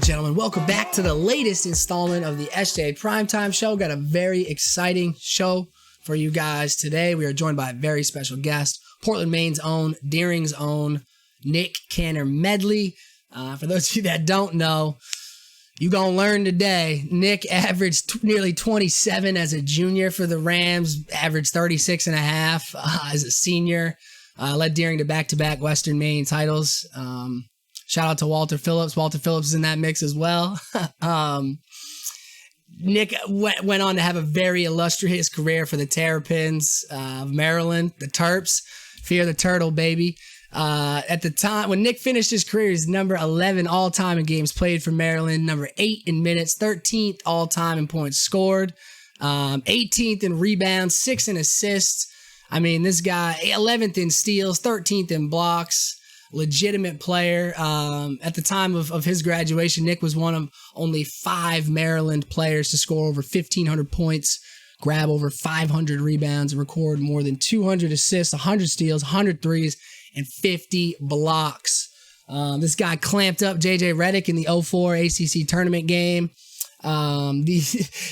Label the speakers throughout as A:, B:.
A: gentlemen, welcome back to the latest installment of the SJ Primetime Show. Got a very exciting show for you guys today. We are joined by a very special guest, Portland, Maine's own, Deering's own, Nick Caner-Medley. For those of you that don't know, you gonna learn today. Nick averaged nearly 27 as a junior for the Rams, averaged 36 and a half as a senior. Led Deering to back-to-back Western Maine titles. Shout out to Walter Phillips. Walter Phillips is in that mix as well. Nick went on to have a very illustrious career for the Terrapins of Maryland, the Terps. Fear the Turtle, baby. At the time, when Nick finished his career, he's number 11 all-time in games played for Maryland, number 8 in minutes, 13th all-time in points scored, 18th in rebounds, 6th in assists. I mean, this guy, 11th in steals, 13th in blocks. Legitimate player. At the time of his graduation, Nick was one of only 5 Maryland players to score over 1,500 points, grab over 500 rebounds, and record more than 200 assists, 100 steals, 100 threes, and 50 blocks. This guy clamped up J.J. Redick in the 04 ACC tournament game.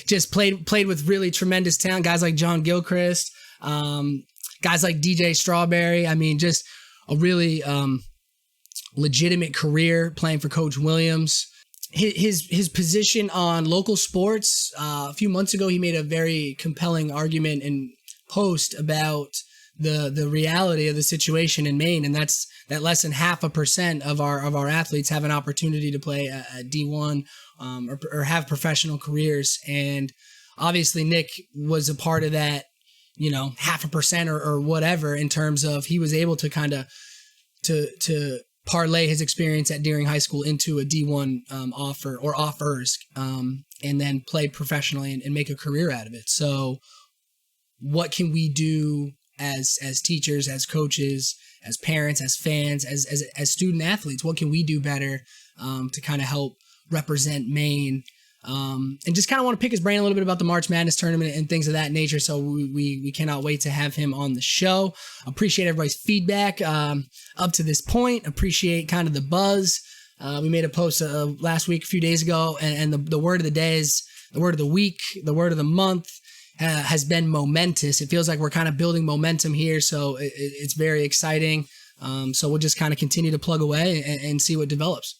A: Just played with really tremendous talent. Guys like John Gilchrist, guys like DJ Strawberry. I mean, just a really legitimate career playing for Coach Williams. His position on local sports, a few months ago, he made a very compelling argument and post about the reality of the situation in Maine, and that's that less than 0.5% of our athletes have an opportunity to play at D1 or have professional careers. And obviously Nick was a part of that, 0.5% or whatever, in terms of he was able to kind of to parlay his experience at Deering High School into a D1 offer or offers, and then play professionally and make a career out of it. So what can we do as teachers, as coaches, as parents, as fans, as student athletes? What can we do better to kind of help represent Maine? And just kind of want to pick his brain a little bit about the March Madness tournament and things of that nature. So we cannot wait to have him on the show. Appreciate everybody's feedback up to this point. Appreciate kind of the buzz. We made a post last week, a few days ago, and the word of the day is the word of the week, the word of the month has been momentous. It feels like we're kind of building momentum here. So it's very exciting. So we'll just kind of continue to plug away and see what develops.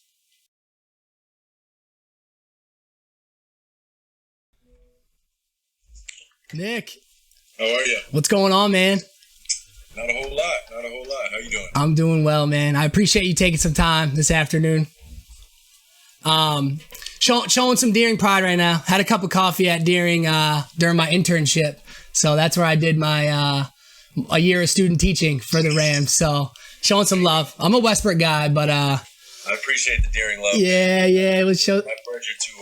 A: Nick,
B: how are you?
A: What's going on, man?
B: Not a whole lot. How you doing?
A: I'm doing well, man. I appreciate you taking some time this afternoon. Showing some Deering pride right now. Had a cup of coffee at Deering during my internship, so that's where I did my a year of student teaching for the Rams. So showing some love. I'm a Westbrook guy, but
B: I appreciate the Deering love.
A: Yeah, it was show.
B: My pleasure to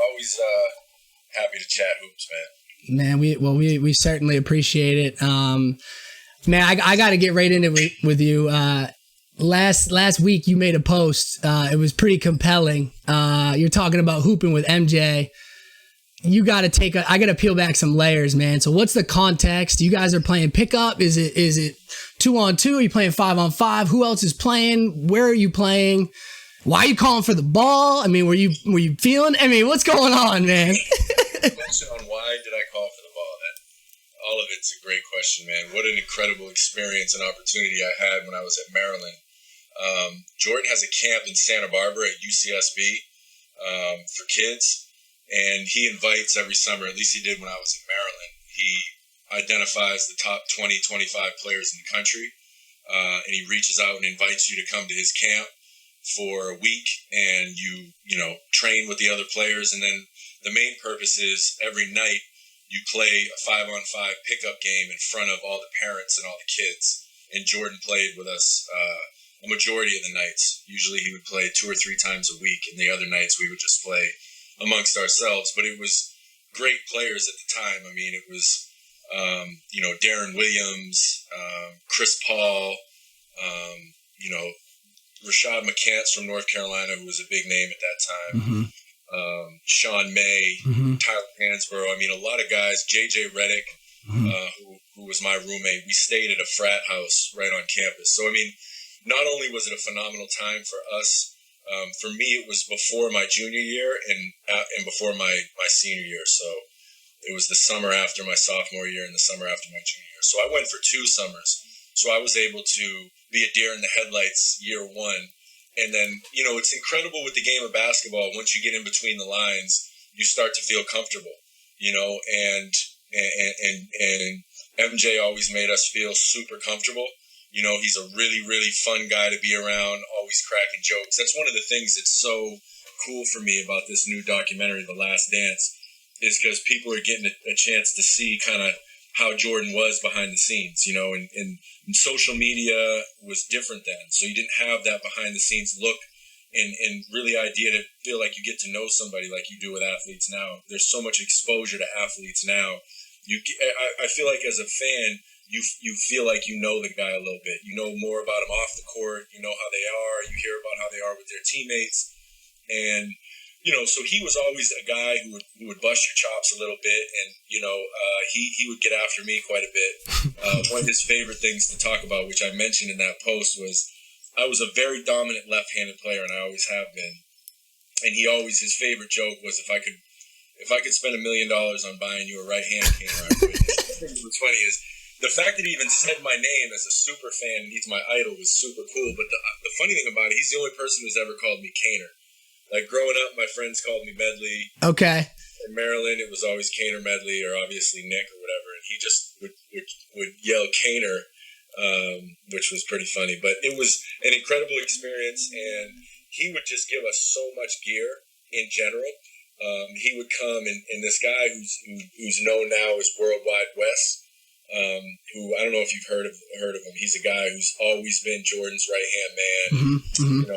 B: always happy to chat hoops, man.
A: Man, we certainly appreciate it. Man, I got to get right into it with you. Last week you made a post. It was pretty compelling. You're talking about hooping with MJ. You got to I got to peel back some layers, man. So what's the context? You guys are playing pickup. Is it 2-on-2? Are you playing 5-on-5? Who else is playing? Where are you playing? Why are you calling for the ball? I mean, were you feeling? I mean, what's going on, man?
B: Question on why did I call for the ball? All of it's a great question, man. What an incredible experience and opportunity I had when I was at Maryland. Jordan has a camp in Santa Barbara at UCSB for kids, and he invites every summer, at least he did when I was in Maryland, he identifies the top 20, 25 players in the country, and he reaches out and invites you to come to his camp for a week, and you train with the other players, and then the main purpose is every night you play a 5-on-5 pickup game in front of all the parents and all the kids. And Jordan played with us a majority of the nights. Usually he would play 2 or 3 times a week, and the other nights we would just play amongst ourselves. But it was great players at the time. I mean, it was, Darren Williams, Chris Paul, Rashad McCants from North Carolina, who was a big name at that time.
A: Mm-hmm.
B: Sean May, Tyler Hansborough. I mean, a lot of guys. J.J. Redick, who was my roommate. We stayed at a frat house right on campus. So, I mean, not only was it a phenomenal time for us For me, it was before my junior year and before my senior year. So it was the summer after my sophomore year and the summer after my junior year. So I went for 2 summers. So I was able to be a deer in the headlights year one. And then, it's incredible with the game of basketball. Once you get in between the lines, you start to feel comfortable, and MJ always made us feel super comfortable. He's a really, really fun guy to be around, always cracking jokes. That's one of the things that's so cool for me about this new documentary, The Last Dance, is because people are getting a chance to see kind of how Jordan was behind the scenes, and social media was different then. So you didn't have that behind the scenes look and really idea to feel like you get to know somebody like you do with athletes now. There's so much exposure to athletes now. I feel like as a fan, you feel like you know the guy a little bit. You know more about him off the court. You know how they are. You hear about how they are with their teammates. And, so he was always a guy who would bust your chops a little bit. And, he would get after me quite a bit. One of his favorite things to talk about, which I mentioned in that post, was I was a very dominant left-handed player, and I always have been. And his favorite joke was, if I could spend $1 million on buying you a right-hand Caner, I would. What's funny is the fact that he even said my name as a super fan, and he's my idol, was super cool. But the funny thing about it, he's the only person who's ever called me Caner. Like growing up, my friends called me Medley.
A: Okay.
B: In Maryland, it was always Caner-Medley or obviously Nick or whatever. And he just would yell Caner, which was pretty funny. But it was an incredible experience, and he would just give us so much gear in general. He would come, and this guy who's known now as Worldwide Wes, who I don't know if you've heard of him. He's a guy who's always been Jordan's right-hand man.
A: Mm-hmm.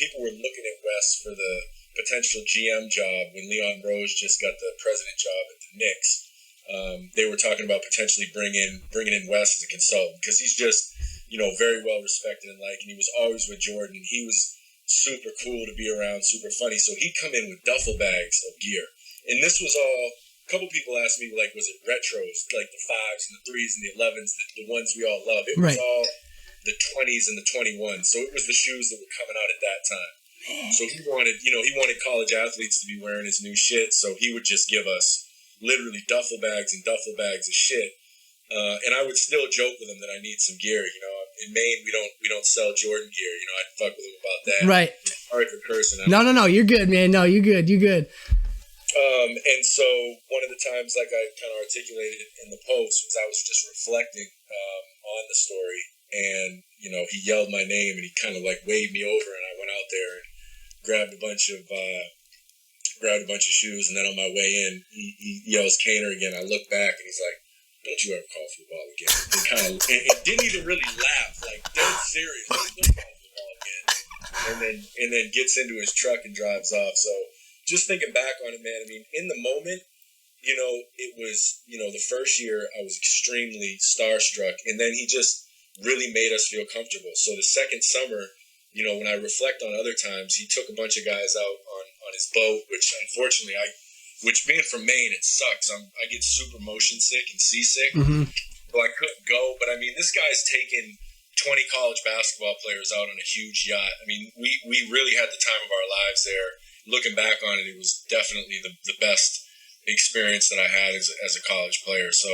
B: People were looking at Wes for the potential GM job when Leon Rose just got the president job at the Knicks. They were talking about potentially bringing in Wes as a consultant because he's just, very well respected and liked, and he was always with Jordan. He was super cool to be around, super funny. So he'd come in with duffel bags of gear. And this was all, a couple people asked me, like, was it retros, like the 5s and the 3s and the 11s, the ones we all love? It was all the 20s and the 21s. So it was the shoes that were coming out at that time. So he wanted college athletes to be wearing his new shit. So he would just give us literally duffel bags and duffel bags of shit. And I would still joke with him that I need some gear. In Maine, we don't sell Jordan gear. I'd fuck with him about that.
A: Right.
B: Sorry for cursing.
A: No, you're good, man. No, you're good.
B: And so one of the times, like I kind of articulated in the post, was I was just reflecting on the story, and he yelled my name, and he kind of like waved me over, and I went out there and grabbed a bunch of shoes, and then on my way in, he yells Caner again. I look back, and he's like, "Don't you ever call for the ball again?" And didn't even really laugh, like dead serious. Don't call for the ball again. And then gets into his truck and drives off. So just thinking back on it, man, I mean, in the moment, it was, the first year I was extremely starstruck, and then he just really made us feel comfortable. So the second summer, when I reflect on other times, he took a bunch of guys out on his boat, which unfortunately which being from Maine, it sucks. I get super motion sick and seasick, so I couldn't go. But I mean, this guy's taken 20 college basketball players out on a huge yacht. I mean, we really had the time of our lives there. Looking back on it, it was definitely the best experience that I had as a college player. So,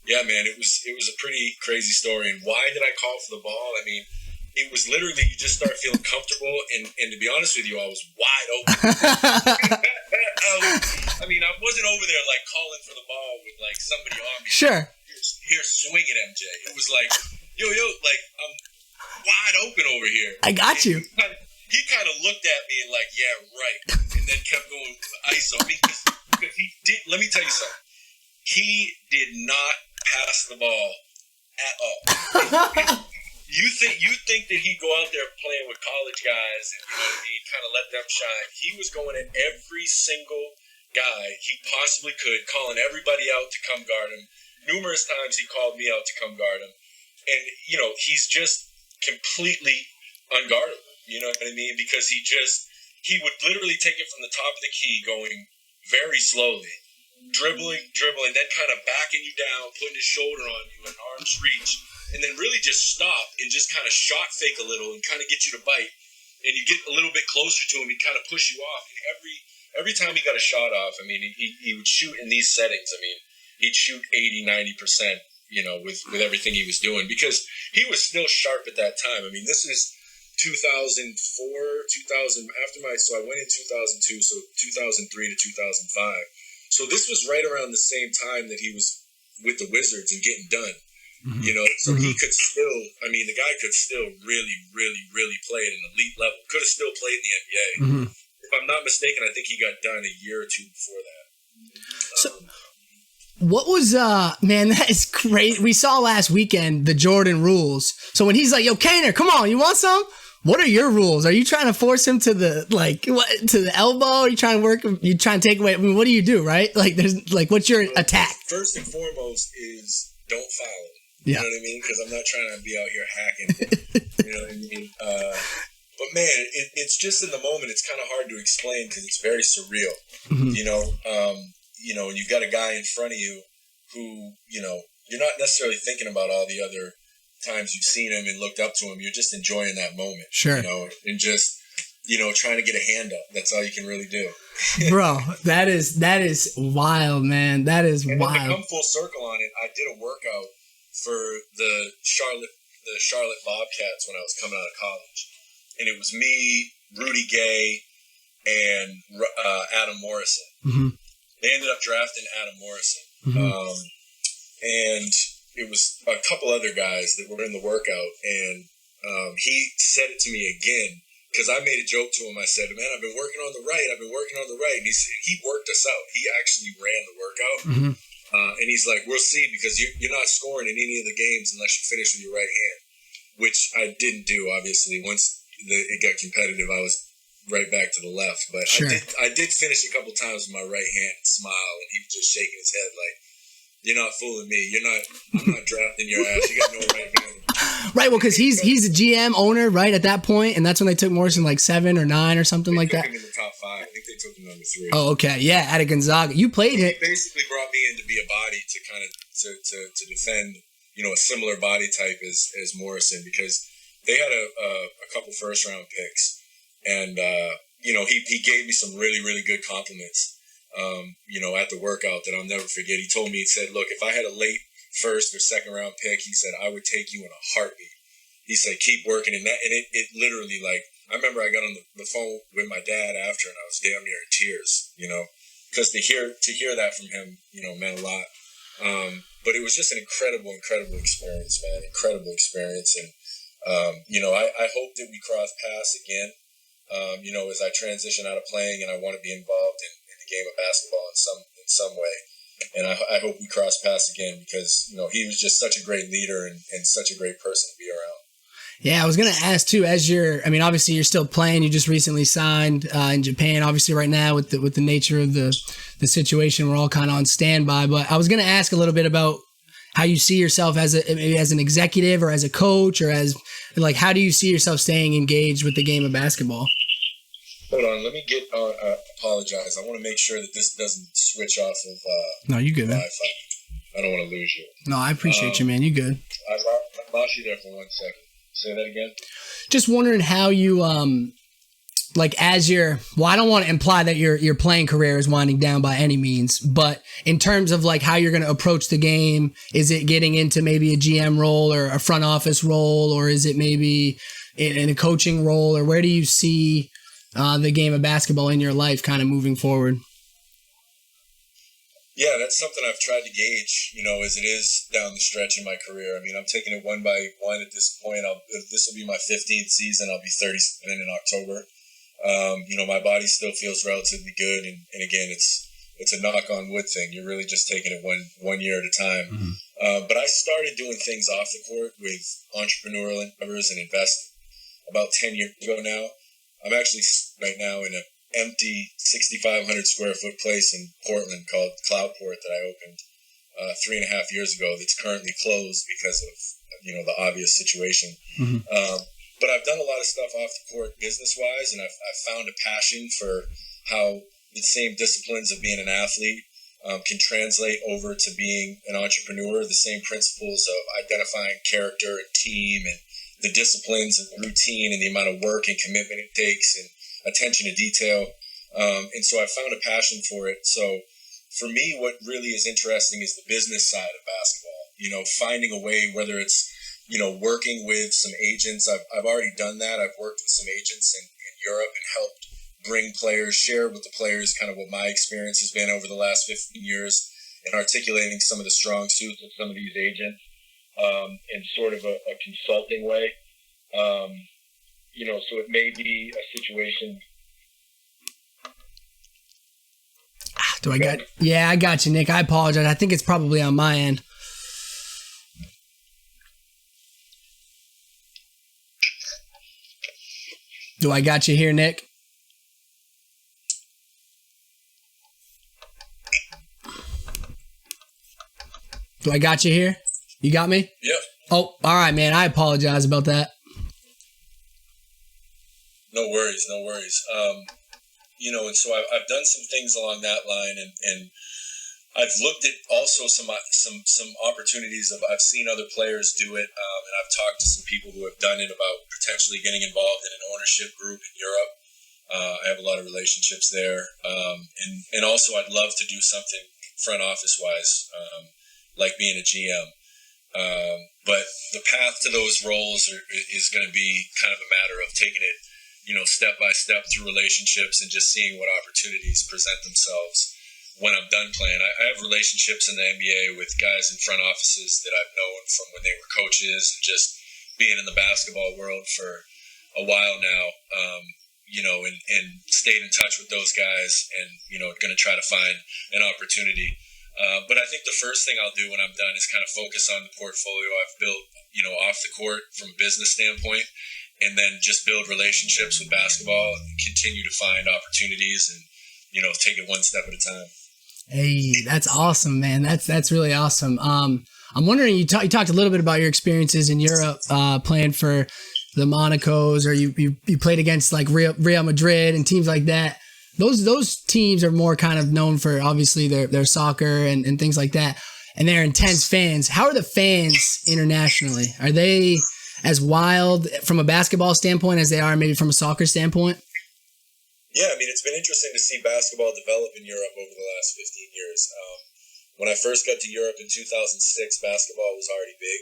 B: yeah, man, it was a pretty crazy story. And why did I call for the ball? I mean, it was literally you just start feeling comfortable. And to be honest with you, I was wide open. I mean, I wasn't over there like calling for the ball with like somebody on me.
A: Sure.
B: Here, swing it, MJ. It was like, yo, like I'm wide open over here.
A: I got you.
B: He kind of looked at me and like, yeah, right, and then kept going ice on me because he did. Let me tell you something. He did not pass the ball at all. You think that he'd go out there playing with college guys and kind of let them shine. He was going at every single guy he possibly could, calling everybody out to come guard him. Numerous times he called me out to come guard him, and he's just completely unguardable. You know what I mean? Because he would literally take it from the top of the key, going very slowly, dribbling, then kind of backing you down, putting his shoulder on you at arm's reach, and then really just stop and just kind of shot fake a little and kind of get you to bite. and you get a little bit closer to him, he'd kind of push you off. And every time he got a shot off, I mean, he would shoot in these settings. I mean, he'd shoot 80, 90%, with everything he was doing, because he was still sharp at that time. I mean, this is 2004, 2000, so I went in 2002, so 2003 to 2005. So this was right around the same time that he was with the Wizards and getting done. So he could still, I mean, the guy could still really, really, really play at an elite level. Could have still played in the NBA. If I'm not mistaken, I think he got done a year or two before that.
A: So what was, man, that is great. We saw last weekend the Jordan rules. So when he's like, yo, Caner, come on, you want some? What are your rules? Are you trying to force him to the to the elbow? Are you trying to work? You trying to take away? I mean, what do you do, right? Like, there's like, what's your attack?
B: First and foremost is don't foul him.
A: Yeah.
B: You know what I mean? Because I'm not trying to be out here hacking. You know what I mean? But man, it's just in the moment. It's kind of hard to explain because it's very surreal. And you've got a guy in front of you who, you're not necessarily thinking about all the other times you've seen him and looked up to him. You're just enjoying that moment. Sure. And just, trying to get a hand up. That's all you can really do.
A: Bro, that is wild, man. That is
B: and
A: wild.
B: And to come full circle on it, I did a workout for the Charlotte Bobcats when I was coming out of college. And it was me, Rudy Gay, and Adam Morrison. They ended up drafting Adam Morrison. And it was a couple other guys that were in the workout. And he said it to me again, because I made a joke to him. I said, man, I've been working on the right. And he worked us out. He actually ran the workout. And he's like, we'll see, because you're not scoring in any of the games unless you finish with your right hand, which I didn't do, obviously. Once it got competitive, I was right back to the left. But sure. I did finish a couple times with my right hand and smile, and he was just shaking his head like, you're not fooling me. I'm not drafting your ass. You got no right hand.
A: Right, well, because he's a GM owner, right, at that point, and that's when they took Morrison like 7 or 9 or something like that.
B: They took him in the top 5. I think they took him number 3.
A: Oh, okay, yeah, out of Gonzaga. You played it.
B: He basically brought me in to be a body to kind of to defend, a similar body type as Morrison, because they had a couple first round picks, and he gave me some really, really good compliments. At the workout that I'll never forget. He told me, he said, look, if I had a late first or second round pick, he said, I would take you in a heartbeat. He said, keep working. And it literally, like, I remember I got on the phone with my dad after, and I was damn near in tears, because to hear that from him, meant a lot. But it was just an incredible, incredible experience, man. Incredible experience. And, I hope that we cross paths again, as I transition out of playing and I want to be involved in the game of basketball in some way. And I hope we cross paths again, because, he was just such a great leader and such a great person to be around.
A: Yeah, I was going to ask too, obviously you're still playing. You just recently signed in Japan, obviously right now with the nature of the situation, we're all kind of on standby. But I was going to ask a little bit about how you see yourself as an executive or as a coach, or as like, how do you see yourself staying engaged with the game of basketball?
B: Hold on, let me apologize. I want to make sure that this doesn't switch off of
A: No, you good, man.
B: I don't want to lose you.
A: No, I appreciate you, man. You good.
B: I lost you there for 1 second. Say that again.
A: Just wondering how you I don't want to imply that your playing career is winding down by any means, but in terms of like how you're going to approach the game, is it getting into maybe a GM role or a front office role, or is it maybe in a coaching role, or where do you see the game of basketball in your life kind of moving forward?
B: Yeah, that's something I've tried to gauge, as it is down the stretch in my career. I mean, I'm taking it one by one at this point. This will be my 15th season. I'll be 37 in October. My body still feels relatively good. And again, it's a knock on wood thing. You're really just taking it one year at a time. But I started doing things off the court with entrepreneurial endeavors and investing about 10 years ago now. I'm actually right now in an empty 6,500 square foot place in Portland called Cloudport that I opened 3.5 years ago. That's currently closed because of the obvious situation. But I've done a lot of stuff off the court business wise, and I've found a passion for how the same disciplines of being an athlete can translate over to being an entrepreneur. The same principles of identifying character and team and the disciplines and the routine and the amount of work and commitment it takes and attention to detail. And so I found a passion for it. So for me, what really is interesting is the business side of basketball, finding a way, whether it's, working with some agents. I've already done that. I've worked with some agents in Europe and helped bring players, share with the players kind of what my experience has been over the last 15 years and articulating some of the strong suits of some of these agents in sort of a consulting way. So it may be a situation.
A: Yeah, I got you, Nick. I apologize. I think it's probably on my end. Do I got you here, Nick? Do I got you here? You got me?
B: Yep.
A: Oh, all right, man. I apologize about that.
B: No worries. And so I've done some things along that line, and I've looked at also some opportunities I've seen other players do it, and I've talked to some people who have done it about potentially getting involved in an ownership group in Europe. I have a lot of relationships there, and also I'd love to do something front office wise, like being a GM. But the path to those roles is going to be kind of a matter of taking it, step by step through relationships and just seeing what opportunities present themselves when I'm done playing. I have relationships in the NBA with guys in front offices that I've known from when they were coaches, and just being in the basketball world for a while now, and stayed in touch with those guys and, going to try to find an opportunity. But I think the first thing I'll do when I'm done is kind of focus on the portfolio I've built, off the court from a business standpoint, and then just build relationships with basketball and continue to find opportunities and, take it one step at a time.
A: Hey, that's awesome, man. That's really awesome. I'm wondering, you talked a little bit about your experiences in Europe, playing for the Monacos, or you played against like Real Madrid and teams like that. Those teams are more kind of known for obviously their soccer and things like that, and they're intense fans. How are the fans internationally? Are they as wild from a basketball standpoint as they are maybe from a soccer standpoint?
B: Yeah, it's been interesting to see basketball develop in Europe over the last 15 years. When I first got to Europe in 2006, basketball was already big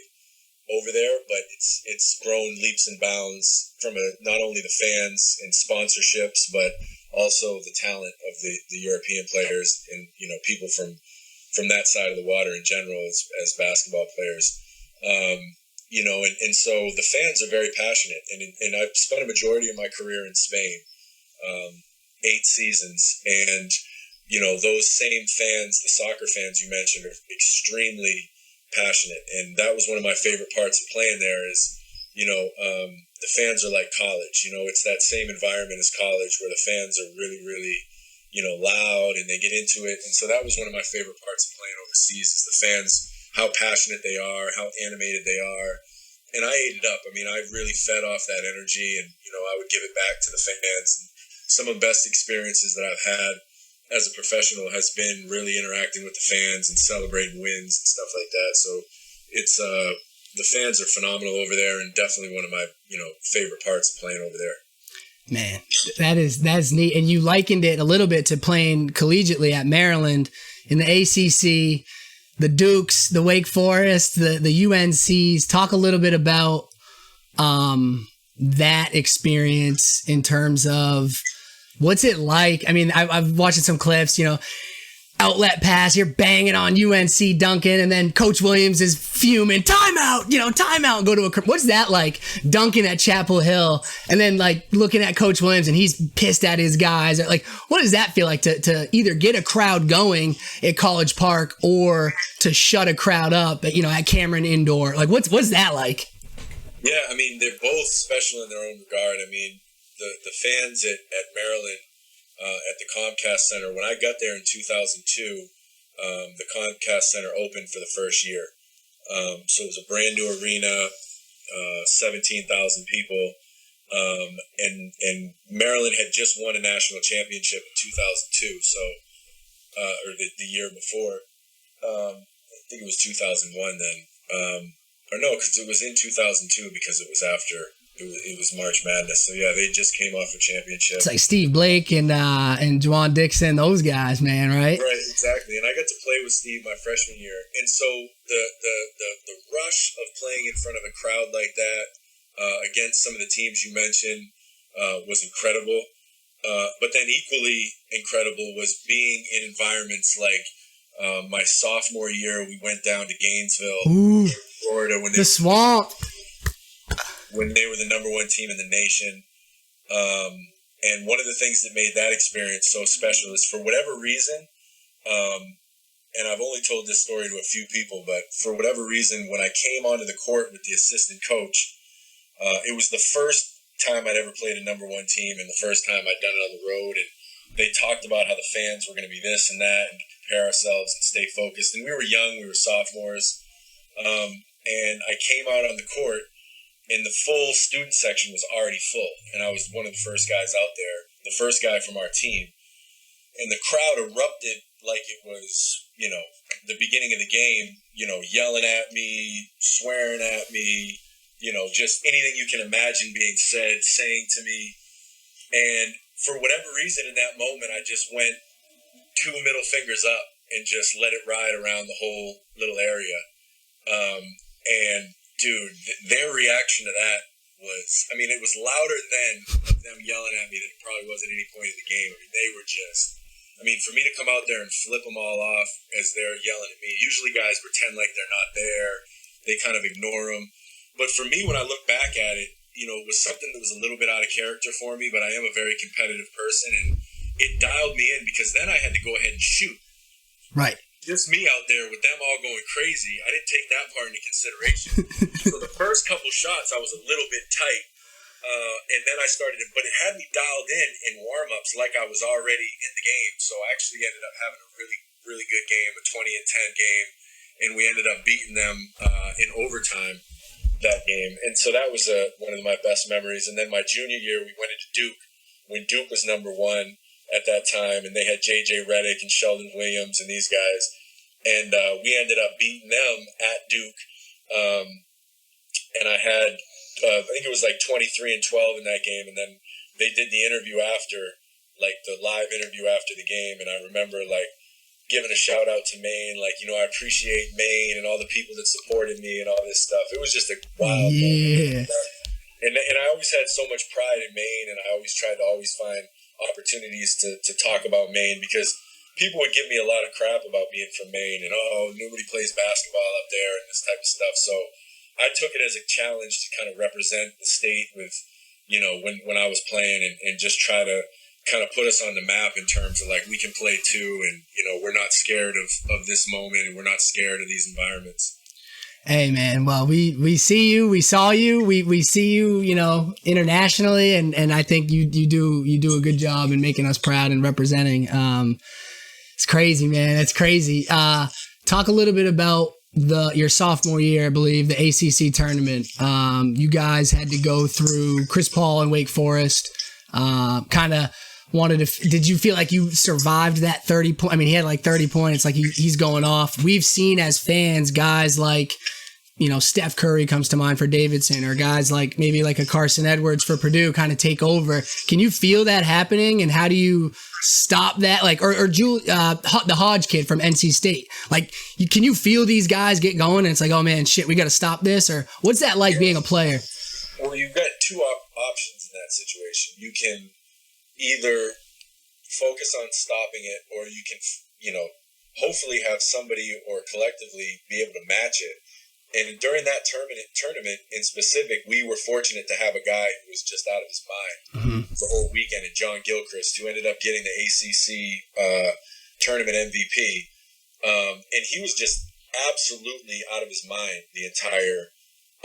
B: over there, but it's grown leaps and bounds from not only the fans and sponsorships, but also the talent of the European players and, people from that side of the water in general as basketball players. And so the fans are very passionate, and I've spent a majority of my career in Spain, 8 seasons, and those same fans, the soccer fans you mentioned, are extremely passionate, and that was one of my favorite parts of playing there. Is the fans are like college. It's that same environment as college where the fans are really, really loud and they get into it, and so that was one of my favorite parts of playing overseas, is the fans, how passionate they are, how animated they are. And I ate it up. I really fed off that energy, and, I would give it back to the fans. And some of the best experiences that I've had as a professional has been really interacting with the fans and celebrating wins and stuff like that. So it's, the fans are phenomenal over there, and definitely one of my, favorite parts of playing over there.
A: Man, that's neat. And you likened it a little bit to playing collegiately at Maryland in the ACC, the Dukes, the Wake Forest, the UNCs. Talk a little bit about that experience in terms of what's it like. I've watched some clips, outlet pass, you're banging on UNC Duncan, and then Coach Williams is fuming, timeout, go to what's that like, dunking at Chapel Hill, and then like looking at Coach Williams and he's pissed at his guys. Like, what does that feel like to either get a crowd going at College Park or to shut a crowd up at, at Cameron Indoor? Like, what's that like?
B: Yeah, they're both special in their own regard. The fans at Maryland, at the Comcast Center, when I got there in 2002, the Comcast Center opened for the first year. So it was a brand new arena, 17,000 people. And Maryland had just won a national championship in 2002, or the year before. I think it was 2001 then. or no, because it was in 2002 because it was after it was March Madness. So yeah, they just came off a championship.
A: It's like Steve Blake and Juwan Dixon, those guys, man, right?
B: Right, exactly. And I got to play with Steve my freshman year, and so the rush of playing in front of a crowd like that against some of the teams you mentioned was incredible. But then equally incredible was being in environments like my sophomore year. We went down to Gainesville,
A: Ooh,
B: Florida,
A: the swamp.
B: when they were the number one team in the nation. And one of the things that made that experience so special is, for whatever reason, and I've only told this story to a few people, but for whatever reason, when I came onto the court with the assistant coach, it was the first time I'd ever played a number one team and the first time I'd done it on the road. And they talked about how the fans were going to be this and that and prepare ourselves and stay focused. And we were young, we were sophomores. And I came out on the court, and the full student section was already full. And I was one of the first guys out there, the first guy from our team. And the crowd erupted like it was, the beginning of the game, yelling at me, swearing at me, just anything you can imagine being said, saying to me. And for whatever reason in that moment, I just went 2 middle fingers up and just let it ride around the whole little area. And dude, their reaction to that was, it was louder then of them yelling at me than it probably was at any point in the game. They were just, for me to come out there and flip them all off as they're yelling at me, usually guys pretend like they're not there. They kind of ignore them. But for me, when I look back at it, it was something that was a little bit out of character for me, but I am a very competitive person, and it dialed me in because then I had to go ahead and shoot.
A: Right.
B: Just me out there with them all going crazy. I didn't take that part into consideration. So the first couple shots, I was a little bit tight. And then I started, but it had me dialed in warm-ups like I was already in the game. So I actually ended up having a really, really good game, a 20-10 game. And we ended up beating them in overtime that game. And so that was one of my best memories. And then my junior year, we went into Duke when Duke was number one at that time, and they had J.J. Redick and Sheldon Williams and these guys, and we ended up beating them at Duke, and I had, I think it was like 23-12 in that game, and then they did the interview after, like the live interview after the game, and I remember like giving a shout out to Maine, like, I appreciate Maine and all the people that supported me and all this stuff. It was just a wild moment. And I always had so much pride in Maine, and I always tried to find opportunities to talk about Maine, because people would give me a lot of crap about being from Maine and, nobody plays basketball up there and this type of stuff. So I took it as a challenge to kind of represent the state with, when I was playing, and just try to kind of put us on the map in terms of like, we can play too, and, we're not scared of this moment, and we're not scared of these environments.
A: Hey man, well, we see you, we saw you, we see you, internationally, and I think you do a good job in making us proud and representing. It's crazy, man. It's crazy. Talk a little bit about your sophomore year, I believe, the ACC tournament. You guys had to go through Chris Paul and Wake Forest. Kind of did you feel like you survived that 30 point? He had like 30 points, like he's going off. We've seen as fans, guys like, Steph Curry comes to mind for Davidson, or guys like maybe like a Carson Edwards for Purdue kind of take over. Can you feel that happening, and how do you stop that? Like, or the Hodge kid from NC State, like, can you feel these guys get going and it's like, oh man, shit, we got to stop this? Or what's that like being a player?
B: Well, you've got two options in that situation. You can either focus on stopping it, or you can, hopefully have somebody or collectively be able to match it. And during that tournament in specific, we were fortunate to have a guy who was just out of his mind the whole weekend, and John Gilchrist, who ended up getting the ACC tournament MVP. And he was just absolutely out of his mind the entire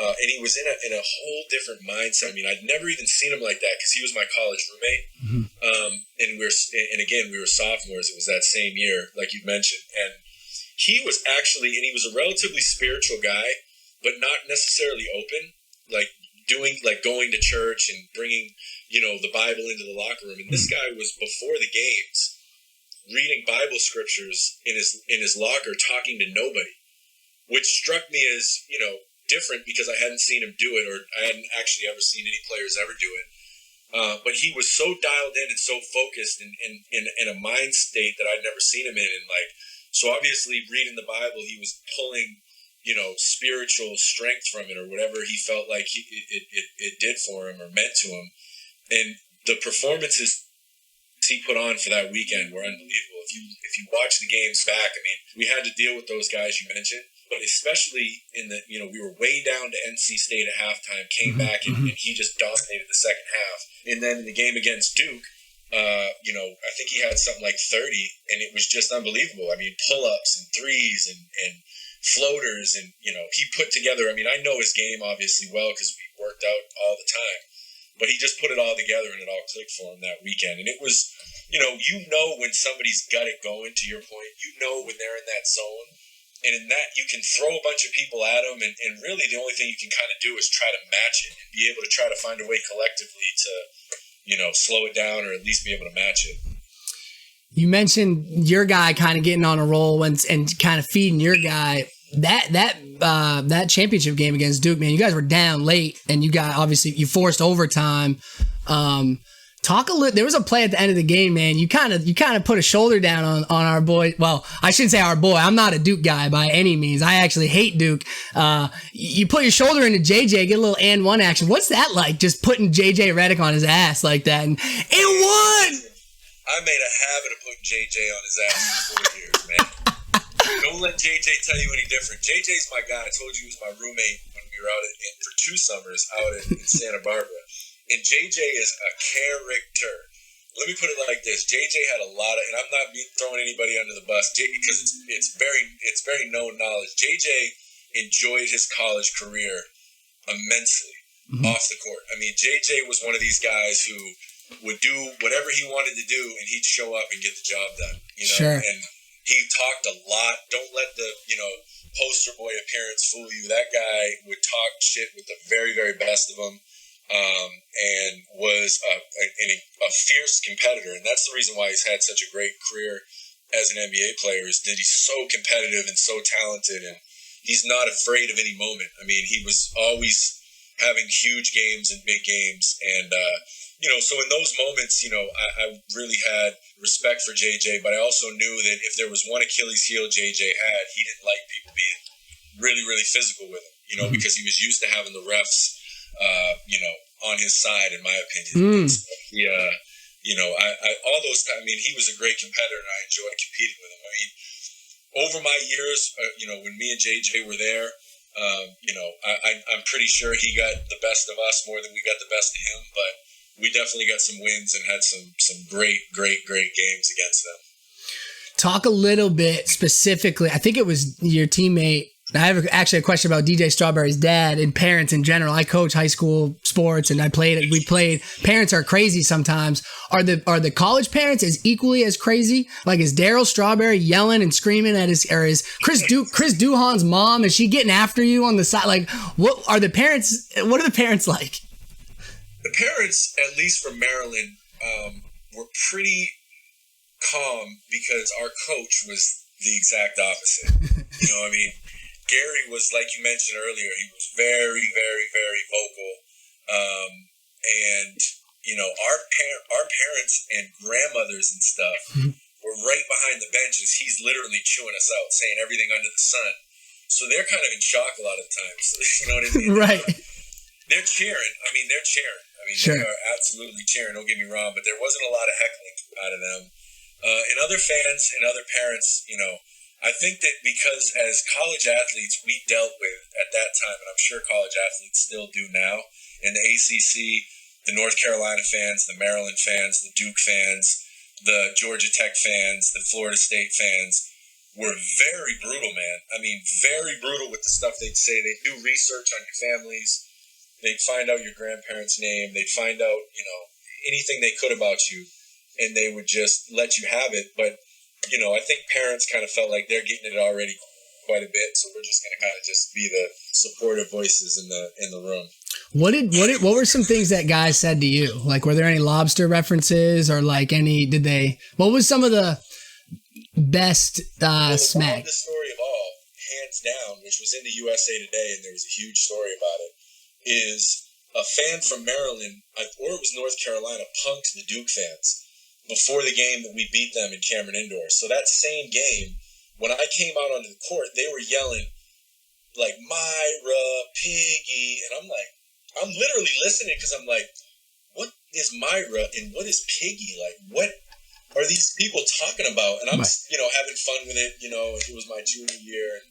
B: and he was in a whole different mindset. I'd never even seen him like that, because he was my college roommate. And we were sophomores. It was that same year, like you mentioned. And he was a relatively spiritual guy, but not necessarily open, going to church and bringing, the Bible into the locker room. And this guy was, before the games, reading Bible scriptures in his locker, talking to nobody, which struck me as, different because I hadn't seen him do it, or I hadn't actually ever seen any players ever do it. But he was so dialed in and so focused in a mind state that I'd never seen him in. And so obviously reading the Bible, he was pulling, spiritual strength from it, or whatever he felt like it did for him or meant to him. And the performances he put on for that weekend were unbelievable. If you watch the games back, I mean, we had to deal with those guys you mentioned, but especially in the, we were way down to NC State at halftime, came back and he just dominated the second half. And then in the game against Duke, I think he had something like 30, and it was just unbelievable. I mean, pull-ups and threes and floaters, and, he put together, I mean, I know his game obviously well because we worked out all the time, but he just put it all together and it all clicked for him that weekend. And it was, when somebody's got it going, to your point, when they're in that zone, and in that you can throw a bunch of people at them, and really the only thing you can kind of do is try to match it and be able to try to find a way collectively to, slow it down or at least be able to match it.
A: You mentioned your guy kind of getting on a roll and kind of feeding your guy. That championship game against Duke, man, you guys were down late, and you forced overtime. There was a play at the end of the game, man. You kind of put a shoulder down on our boy. Well, I shouldn't say our boy. I'm not a Duke guy by any means. I actually hate Duke. You put your shoulder into JJ, get a little and one action. What's that like? Just putting JJ Redick on his ass like that, and it won.
B: I made a habit of putting JJ on his ass for 4 years, man. Don't let JJ tell you any different. JJ's my guy. I told you he was my roommate when we were out for 2 summers out in Santa Barbara. And JJ is a character. Let me put it like this: JJ had a lot of, and I'm not throwing anybody under the bus because it's very known knowledge. JJ enjoyed his college career immensely off the court. I mean, JJ was one of these guys who would do whatever he wanted to do, and he'd show up and get the job done.
A: Sure.
B: And he talked a lot. Don't let the poster boy appearance fool you. That guy would talk shit with the very, very best of them. And was a fierce competitor. And that's the reason why he's had such a great career as an NBA player, is that he's so competitive and so talented, and he's not afraid of any moment. I mean, he was always having huge games and big games. And, so in those moments, I really had respect for JJ, but I also knew that if there was one Achilles heel JJ had, he didn't like people being really, really physical with him, because he was used to having the refs on his side, in my opinion. So he, all those times, I mean, he was a great competitor, and I enjoyed competing with him. I mean, over my years, when me and JJ were there, I'm pretty sure he got the best of us more than we got the best of him, but we definitely got some wins and had some great games against them.
A: Talk a little bit specifically. I think it was your teammate. I have actually a question about DJ Strawberry's dad and parents in general. I coach high school sports, and we played. Parents are crazy sometimes. Are the college parents as equally as crazy? Like, is Daryl Strawberry yelling and screaming at is Chris Duhan's mom? Is she getting after you on the side? Like, what are the parents like?
B: The parents, at least from Maryland, were pretty calm because our coach was the exact opposite. I mean, Gary was, like you mentioned earlier, he was very, very, very vocal. And, our parents and grandmothers and stuff were right behind the benches. He's literally chewing us out, saying everything under the sun. So they're kind of in shock a lot of times. You know what I mean?
A: Right.
B: They're cheering. I mean,
A: Sure.
B: They are absolutely cheering, don't get me wrong, but there wasn't a lot of heckling out of them. And other fans and other parents, I think that because as college athletes, we dealt with at that time, and I'm sure college athletes still do now, in the ACC, the North Carolina fans, the Maryland fans, the Duke fans, the Georgia Tech fans, the Florida State fans were very brutal, man. I mean, very brutal with the stuff they'd say. They'd do research on your families. They'd find out your grandparents' name. They'd find out, anything they could about you, and they would just let you have it. But, I think parents kind of felt like they're getting it already quite a bit, so we're just going to kind of just be the supportive voices in the room. What were some things that guys said to you? Like, were there any lobster references, or like what was some of the best smack? The story of all, hands hands down, which was in the USA Today, and there was a huge story about it, is a fan from Maryland, or it was North Carolina, punked the Duke fans before the game that we beat them in Cameron Indoors. So that same game, when I came out onto the court, they were yelling, like, Myra, Piggy, and I'm literally listening because I'm like, what is Myra and what is Piggy? Like, what are these people talking about? And I'm, having fun with it. It was my junior year, and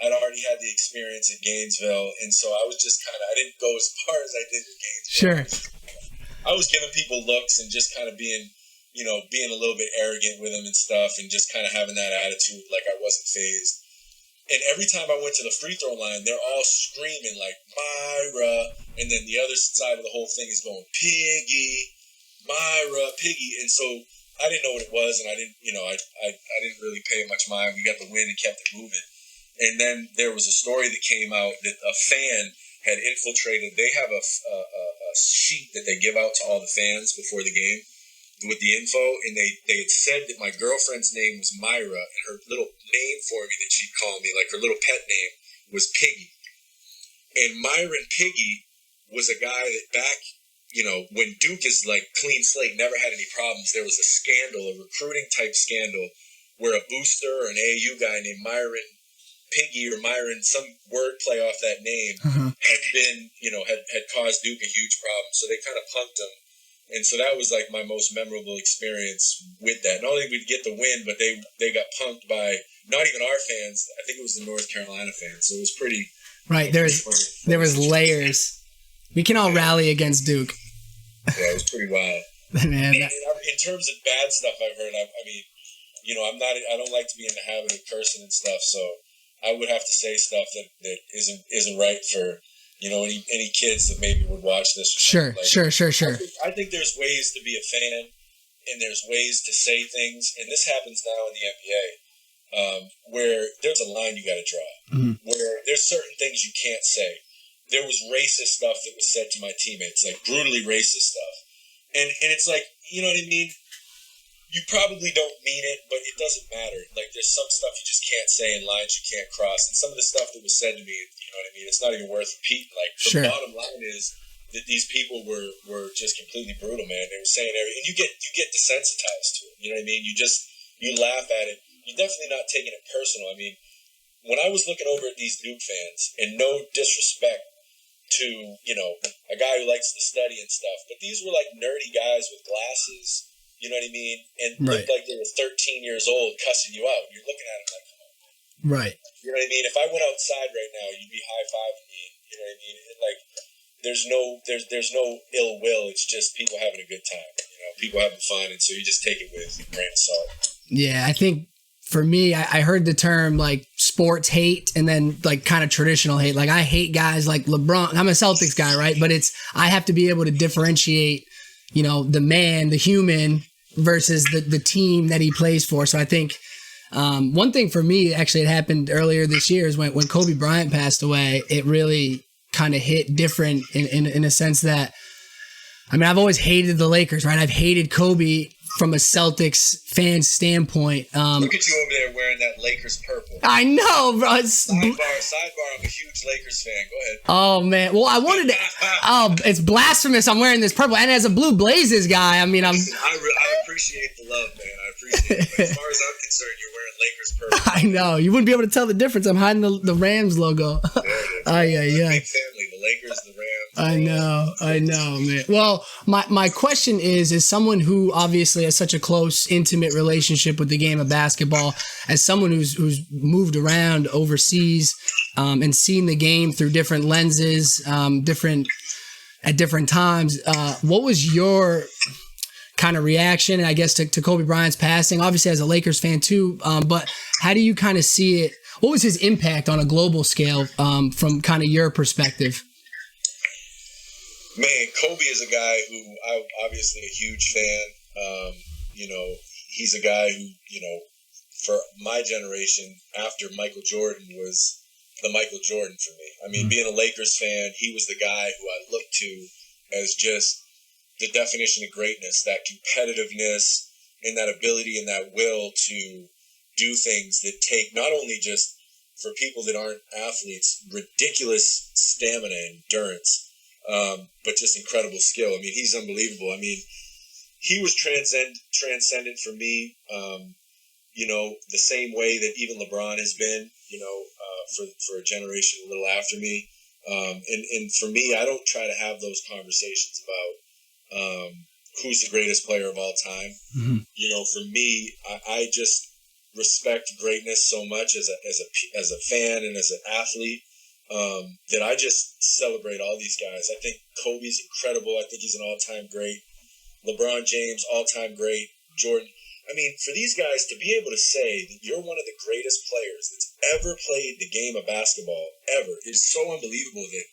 B: I'd already had the experience at Gainesville, and so I was just I didn't go as far as I did at Gainesville.
A: Sure.
B: I was giving people looks and just kind of being a little bit arrogant with them and stuff, and just kind of having that attitude like I wasn't fazed. And every time I went to the free throw line, they're all screaming like Myra, and then the other side of the whole thing is going Piggy, Myra, Piggy, and so I didn't know what it was, and I didn't, I didn't really pay much mind. We got the win and kept it moving. And then there was a story that came out that a fan had infiltrated. They have a sheet that they give out to all the fans before the game with the info, and they had said that my girlfriend's name was Myra, and her little name for me that she'd call me, like her little pet name, was Piggy. And Myra and Piggy was a guy that back, when Duke is like clean slate, never had any problems, there was a scandal, a recruiting type scandal, where a booster or an AAU guy named Myron Piggy or Myron, some word play off that name, had been, had caused Duke a huge problem. So they kind of punked him. And so that was like my most memorable experience with that. Not only did we get the win, but they got punked by not even our fans. I think it was the North Carolina fans. So it was pretty. Right.
A: There was layers. We can all rally against Duke.
B: Yeah, it was pretty wild.
A: Man.
B: In terms of bad stuff I've heard, I mean, I don't like to be in the habit of cursing and stuff. So I would have to say stuff that isn't right for, any kids that maybe would watch this.
A: Sure.
B: I think there's ways to be a fan, and there's ways to say things, and this happens now in the NBA, where there's a line you got to draw, where there's certain things you can't say. There was racist stuff that was said to my teammates, like brutally racist stuff, and it's like, you know what I mean? You probably don't mean it, but it doesn't matter. Like, there's some stuff you just can't say and lines you can't cross. And some of the stuff that was said to me, you know what I mean? It's not even worth repeating. Like, the bottom line is that these people were just completely brutal, man. They were saying everything. And you get desensitized to it. You know what I mean? You laugh at it. You're definitely not taking it personal. I mean, when I was looking over at these Duke fans, and no disrespect to, a guy who likes to study and stuff, but these were like nerdy guys with glasses. You know what I mean? And looked like they were 13 years old cussing you out. You're looking at them like, come on.
A: Right.
B: You know what I mean? If I went outside right now, you'd be high-fiving me. You know what I mean? Like, there's no ill will. It's just people having a good time. People having fun. And so you just take it with a grain of salt.
A: Yeah, I think for me, I heard the term like sports hate and then like kind of traditional hate. Like, I hate guys like LeBron. I'm a Celtics guy, right? But I have to be able to differentiate the man, the human versus the team that he plays for. So I think one thing for me, actually, it happened earlier this year, is when Kobe Bryant passed away, it really kind of hit different in a sense that, I mean, I've always hated the Lakers, right? I've hated Kobe from a Celtics fan standpoint.
B: Look at you over there wearing that Lakers purple.
A: I know, bro.
B: Sidebar, I'm a huge Lakers fan. Go ahead.
A: Oh, man. Well, I wanted to... it's blasphemous. I'm wearing this purple. And as a Blue Blazers guy, I mean, I
B: appreciate the love, man. I appreciate it. But as far as I'm concerned, you're wearing Lakers purple.
A: I know. You wouldn't be able to tell the difference. I'm hiding the Rams logo.
B: There it is. Big family. The Lakers, the Rams.
A: I know, man. Well, my question is someone who obviously has such a close, intimate relationship with the game of basketball, as someone who's moved around overseas and seen the game through different lenses, at different times, what was your kind of reaction, I guess, to Kobe Bryant's passing? Obviously, as a Lakers fan too, but how do you kind of see it? What was his impact on a global scale from kind of your perspective?
B: Man, Kobe is a guy who I'm obviously a huge fan. He's a guy who, for my generation, after Michael Jordan, was the Michael Jordan for me. I mean, being a Lakers fan, he was the guy who I looked to as just the definition of greatness, that competitiveness and that ability and that will to do things that take not only just for people that aren't athletes, ridiculous stamina and endurance, but just incredible skill. I mean, he's unbelievable. I mean, he was transcendent for me, the same way that even LeBron has been, for a generation a little after me. And for me, I don't try to have those conversations about who's the greatest player of all time.
A: Mm-hmm.
B: For me, I just respect greatness so much as a fan and as an athlete, that I just celebrate all these guys. I think Kobe's incredible. I think he's an all-time great. LeBron James, all-time great. Jordan. I mean, for these guys to be able to say that you're one of the greatest players that's ever played the game of basketball ever is so unbelievable that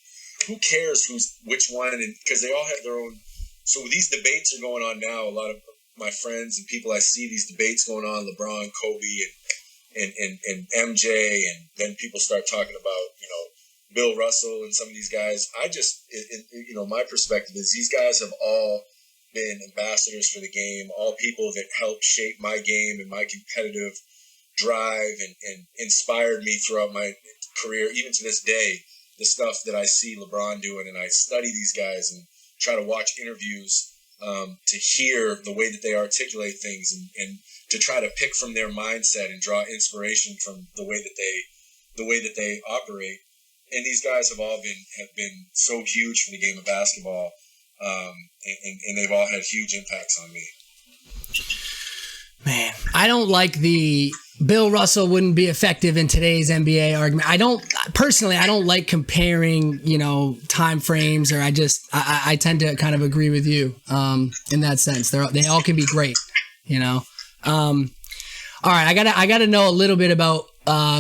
B: who cares which one, and because they all have their own. So these debates are going on now. A lot of my friends and people I see, these debates going on, LeBron, Kobe, and MJ, and then people start talking about, Bill Russell and some of these guys. I just, my perspective is these guys have all been ambassadors for the game, all people that helped shape my game and my competitive drive and inspired me throughout my career, even to this day. The stuff that I see LeBron doing, and I study these guys and try to watch interviews to hear the way that they articulate things and to try to pick from their mindset and draw inspiration from the way that they operate. And these guys have been so huge for the game of basketball, and they've all had huge impacts on me.
A: Man, I don't like the Bill Russell wouldn't be effective in today's NBA argument. I don't like comparing, time frames, or I tend to kind of agree with you in that sense. They all can be great, All right, I gotta know a little bit about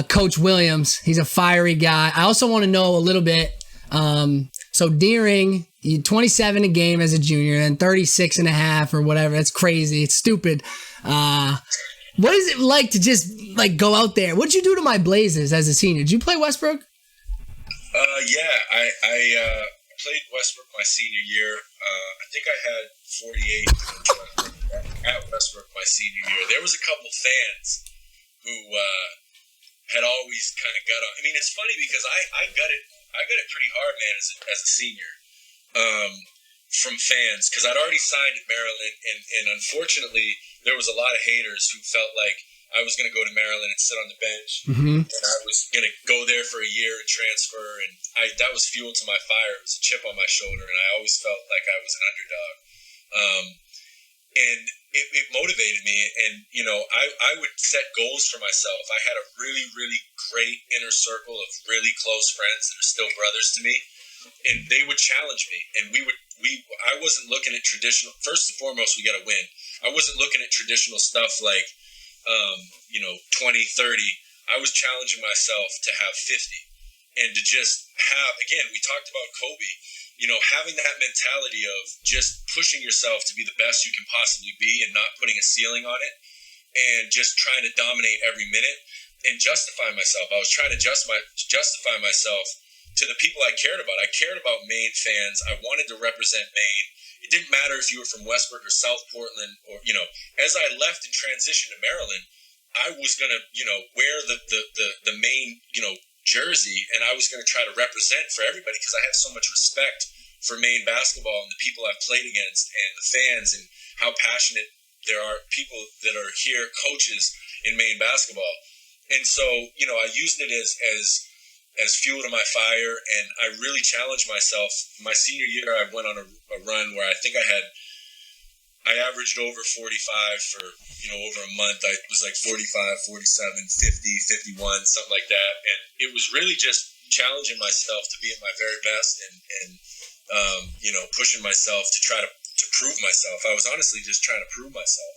A: Coach Williams. He's a fiery guy. I also want to know a little bit. So Deering, 27 a game as a junior, and 36 and a half or whatever. That's crazy. It's stupid. What is it like to just go out there? What'd you do to my Blazers as a senior? Did you play Westbrook?
B: Yeah, I played Westbrook my senior year. I think I had 48 at Westbrook my senior year. There was a couple fans who had always kind of got on. I mean, it's funny because I got it pretty hard, man, as a senior, from fans, because I'd already signed at Maryland, and unfortunately there was a lot of haters who felt like I was going to go to Maryland and sit on the bench,
A: mm-hmm.
B: and I was going to go there for a year and transfer, and that was fuel to my fire. It was a chip on my shoulder, and I always felt like I was an underdog, and it motivated me. And I would set goals for myself. I had a really, really great inner circle of really close friends that are still brothers to me, and they would challenge me, and I wasn't looking at traditional. First and foremost, we got to win. I wasn't looking at traditional stuff like 20, 30. I was challenging myself to have 50, and to just have, again, we talked about Kobe, having that mentality of just pushing yourself to be the best you can possibly be and not putting a ceiling on it, and just trying to dominate every minute and justify myself. I was trying to justify myself to the people I cared about. I cared about Maine fans. I wanted to represent Maine. It didn't matter if you were from Westbrook or South Portland, or, as I left and transitioned to Maryland, I was going to, wear the Maine, jersey, and I was going to try to represent for everybody, because I have so much respect for Maine basketball and the people I've played against and the fans, and how passionate there are people that are here, coaches in Maine basketball. And so, I used it as fuel to my fire, and I really challenged myself. My senior year, I went on a run where I think I averaged over 45 for, over a month. I was like 45, 47, 50, 51, something like that. And it was really just challenging myself to be at my very best and pushing myself to try to prove myself. I was honestly just trying to prove myself.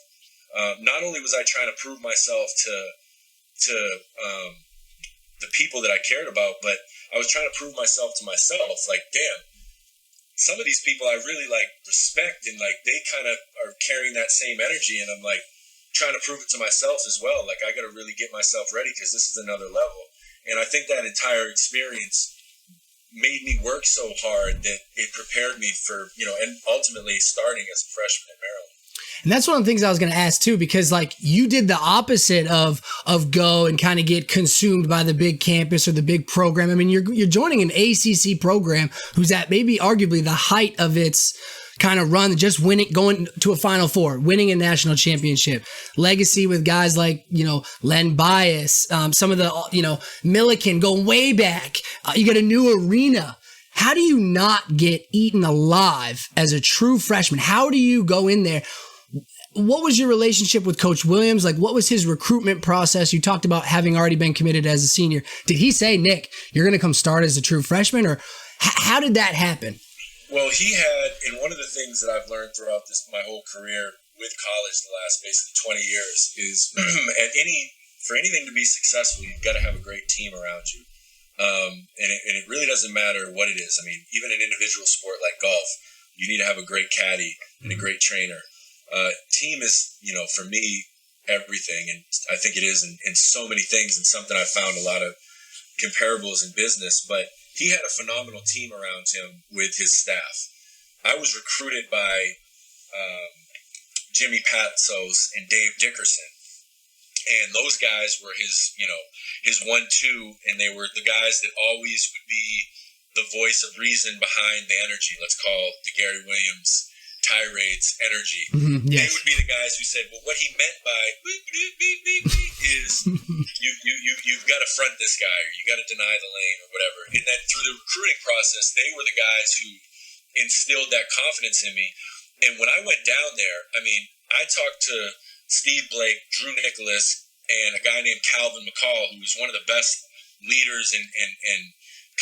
B: Not only was I trying to prove myself to the people that I cared about, but I was trying to prove myself to myself. Like, damn, some of these people I really respect, and they kind of are carrying that same energy, and I'm trying to prove it to myself as well. I got to really get myself ready, because this is another level. And I think that entire experience made me work so hard that it prepared me for, and ultimately starting as a freshman at Maryland.
A: And that's one of the things I was going to ask too, because like you did the opposite of go and kind of get consumed by the big campus or the big program. I mean, you're joining an ACC program who's at maybe arguably the height of its kind of run, just winning, going to a Final Four, winning a national championship, legacy with guys like, Len Bias, some of the, Milliken going way back. You get a new arena. How do you not get eaten alive as a true freshman? How do you go in there? What was your relationship with Coach Williams? Like, what was his recruitment process? You talked about having already been committed as a senior. Did he say, Nick, you're going to come start as a true freshman? Or how did that happen?
B: Well, he had, and one of the things that I've learned throughout my whole career with college the last basically 20 years is for anything to be successful, you've got to have a great team around you. And it really doesn't matter what it is. I mean, even an individual sport like golf, you need to have a great caddy and a great trainer. Team is, for me, everything. And I think it is in so many things, and something I found a lot of comparables in business. But he had a phenomenal team around him with his staff. I was recruited by Jimmy Patsos and Dave Dickerson. And those guys were his 1-2, and they were the guys that always would be the voice of reason behind the energy. Let's call the Gary Williams tirades energy. Mm-hmm, yes. They would be the guys who said, well, what he meant by beep, beep, beep, beep, beep, is you've got to front this guy, or you got to deny the lane, or whatever. And then through the recruiting process, they were the guys who instilled that confidence in me. And when I went down there, I mean, I talked to Steve Blake, Drew Nicholas, and a guy named Calvin McCall, who was one of the best leaders and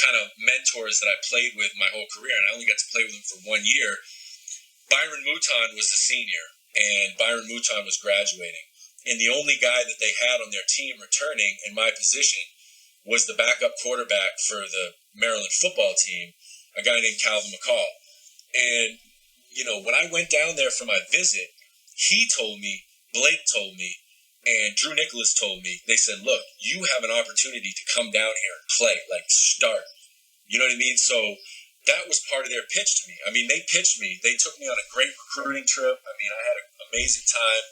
B: kind of mentors that I played with my whole career. And I only got to play with him for 1 year. Byron Mouton was a senior, and Byron Mouton was graduating. And the only guy that they had on their team returning in my position was the backup quarterback for the Maryland football team, a guy named Calvin McCall. And, when I went down there for my visit, he told me, Blake told me, and Drew Nicholas told me, they said, look, you have an opportunity to come down here and play, like start. You know what I mean? So that was part of their pitch to me. I mean, they pitched me. They took me on a great recruiting trip. I mean, I had an amazing time.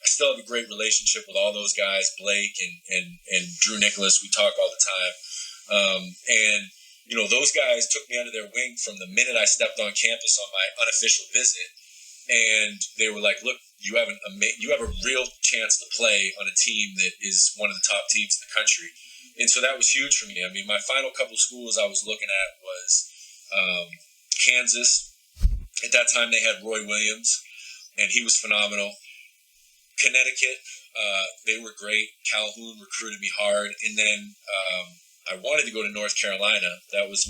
B: I still have a great relationship with all those guys, Blake and Drew Nicholas. We talk all the time. Those guys took me under their wing from the minute I stepped on campus on my unofficial visit. And they were like, look, you have a real chance to play on a team that is one of the top teams in the country. And so that was huge for me. I mean, my final couple schools I was looking at was Kansas. At that time, they had Roy Williams, and he was phenomenal. Connecticut, they were great. Calhoun recruited me hard. And then I wanted to go to North Carolina. That was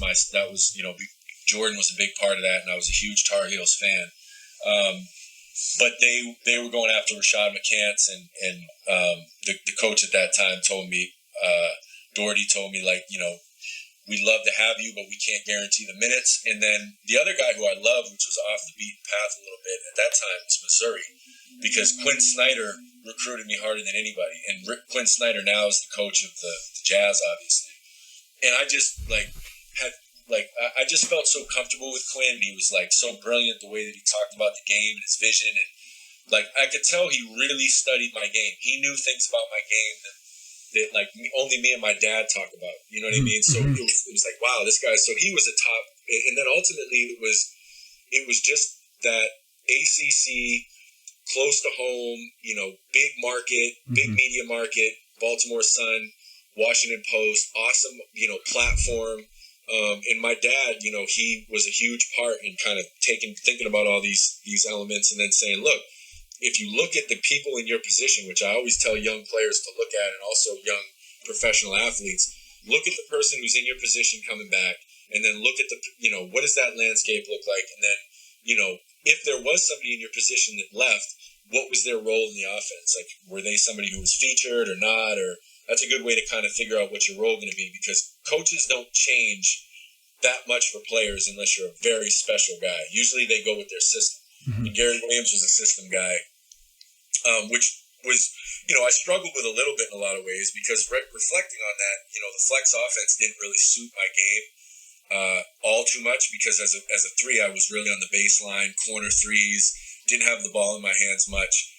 B: Jordan was a big part of that, and I was a huge Tar Heels fan. But they were going after Rashad McCants, and the coach at that time told me, Doherty told me, we'd love to have you, but we can't guarantee the minutes. And then the other guy who I loved, which was off the beaten path a little bit at that time, was Missouri, because Quinn Snyder recruited me harder than anybody. And Quinn Snyder now is the coach of the Jazz, obviously. And I just I just felt so comfortable with Quinn. He was so brilliant the way that he talked about the game and his vision, and I could tell he really studied my game. He knew things about my game that only me and my dad talk about. You know what I mean? So it was like, wow, this guy. So he was a top, and then ultimately it was just that ACC, close to home, big market, big media market, Baltimore Sun, Washington Post, awesome, platform. And my dad, he was a huge part in kind of thinking about all these elements, and then saying, look, if you look at the people in your position, which I always tell young players to look at, and also young professional athletes, look at the person who's in your position coming back, and then look at what does that landscape look like? And then, if there was somebody in your position that left, what was their role in the offense? Like, were they somebody who was featured or not? Or that's a good way to kind of figure out what your role going to be, because coaches don't change that much for players unless you're a very special guy. Usually they go with their system. And Gary Williams was a system guy, which was, I struggled with a little bit in a lot of ways, because reflecting on that, the flex offense didn't really suit my game all too much, because as a three, I was really on the baseline, corner threes, didn't have the ball in my hands much.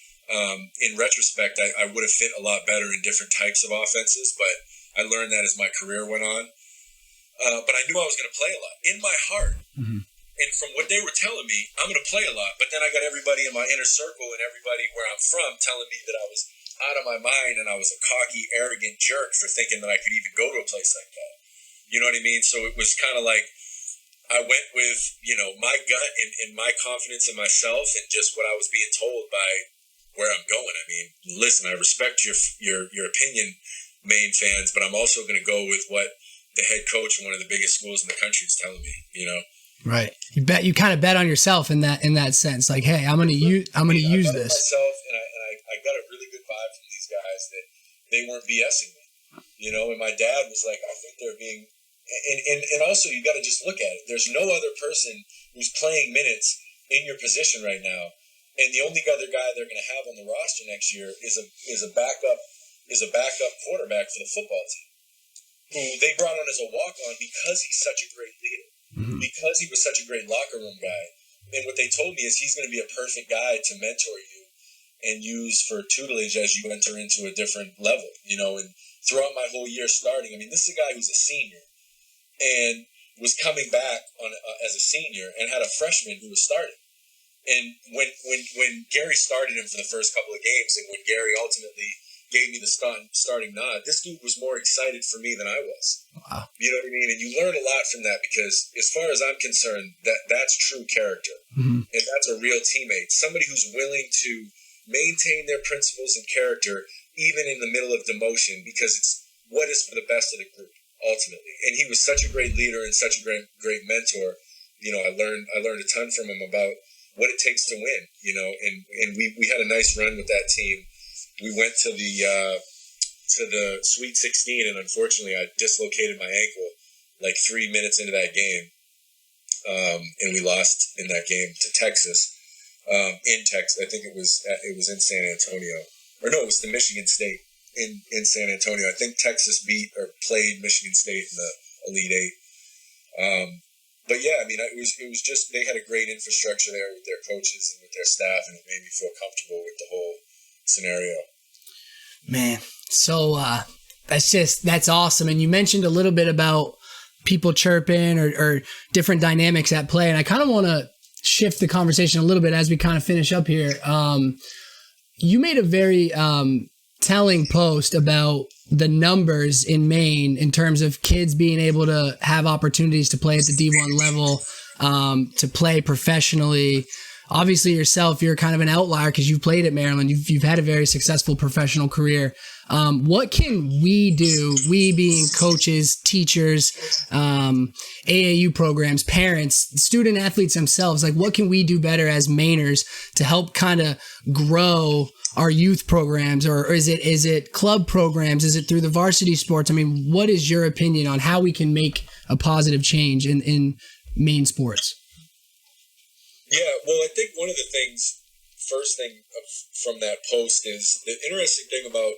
B: In retrospect, I would have fit a lot better in different types of offenses, but I learned that as my career went on. But I knew I was going to play a lot in my heart.
A: Mm-hmm.
B: And from what they were telling me, I'm going to play a lot. But then I got everybody in my inner circle and everybody where I'm from telling me that I was out of my mind and I was a cocky, arrogant jerk for thinking that I could even go to a place like that. You know what I mean? So it was kind of like I went with, my gut and my confidence in myself and just what I was being told by where I'm going. I mean, listen, I respect your opinion, Maine fans, but I'm also going to go with what the head coach of one of the biggest schools in the country is telling me,
A: Right. You kind of bet on yourself in that sense. Like, hey, I'm going to use this.
B: Myself, and I got a really good vibe from these guys that they weren't BSing me, and my dad was like, I think they're being, and also you got to just look at it. There's no other person who's playing minutes in your position right now. And the only other guy they're going to have on the roster next year is a backup quarterback for the football team, who they brought on as a walk-on because he's such a great leader, because he was such a great locker room guy. And what they told me is he's going to be a perfect guy to mentor you and use for tutelage as you enter into a different level, And throughout my whole year starting, I mean, this is a guy who's a senior and was coming back as a senior and had a freshman who was starting. And when Gary started him for the first couple of games and when Gary ultimately gave me the starting nod, this dude was more excited for me than I was.
A: Wow.
B: You know what I mean? And you learn a lot from that because as far as I'm concerned, that's true character.
A: Mm-hmm. And
B: that's a real teammate. Somebody who's willing to maintain their principles and character even in the middle of demotion because it's what is for the best of the group, ultimately. And he was such a great leader and such a great mentor. I learned a ton from him about what it takes to win, and we had a nice run with that team. We went to the Sweet 16, and unfortunately, I dislocated my ankle like 3 minutes into that game, and we lost in that game to Texas. In Texas, I think it was in San Antonio, or no, it was the Michigan State in San Antonio. I think Texas beat or played Michigan State in the Elite Eight. But yeah, I mean, it was just they had a great infrastructure there with their coaches and with their staff, and it made me feel comfortable with the whole scenario.
A: Man, so that's awesome. And you mentioned a little bit about people chirping or different dynamics at play, and I kind of want to shift the conversation a little bit as we kind of finish up here. You made a very telling post about the numbers in Maine in terms of kids being able to have opportunities to play at the D1 level, to play professionally. Obviously yourself, you're kind of an outlier because you've played at Maryland. You've had a very successful professional career. What can we do, we being coaches, teachers, AAU programs, parents, student athletes themselves, like what can we do better as Mainers to help kind of grow our youth programs, or is it club programs? Is it through the varsity sports? I mean, what is your opinion on how we can make a positive change in Maine sports?
B: Yeah, well, I think one of the first thing from that post is the interesting thing about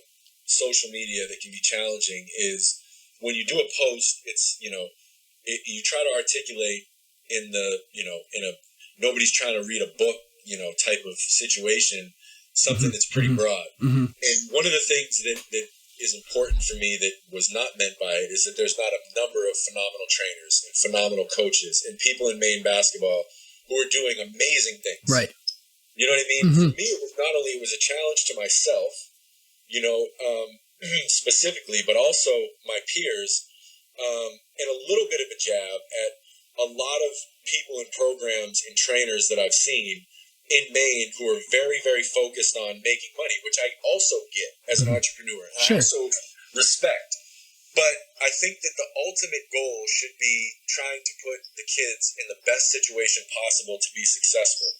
B: social media that can be challenging is when you do a post, it's, you try to articulate in a nobody's trying to read a book, type of situation, something that's pretty broad.
A: Mm-hmm.
B: And one of the things that is important for me that was not meant by it is that there's not a number of phenomenal trainers and phenomenal coaches and people in Maine basketball who are doing amazing things.
A: Right.
B: You know what I mean?
A: Mm-hmm.
B: For me, it was a challenge to myself, specifically, but also my peers, and a little bit of a jab at a lot of people and programs and trainers that I've seen in Maine who are very, very focused on making money, which I also get as an entrepreneur. And
A: sure.
B: I also respect. But I think that the ultimate goal should be trying to put the kids in the best situation possible to be successful.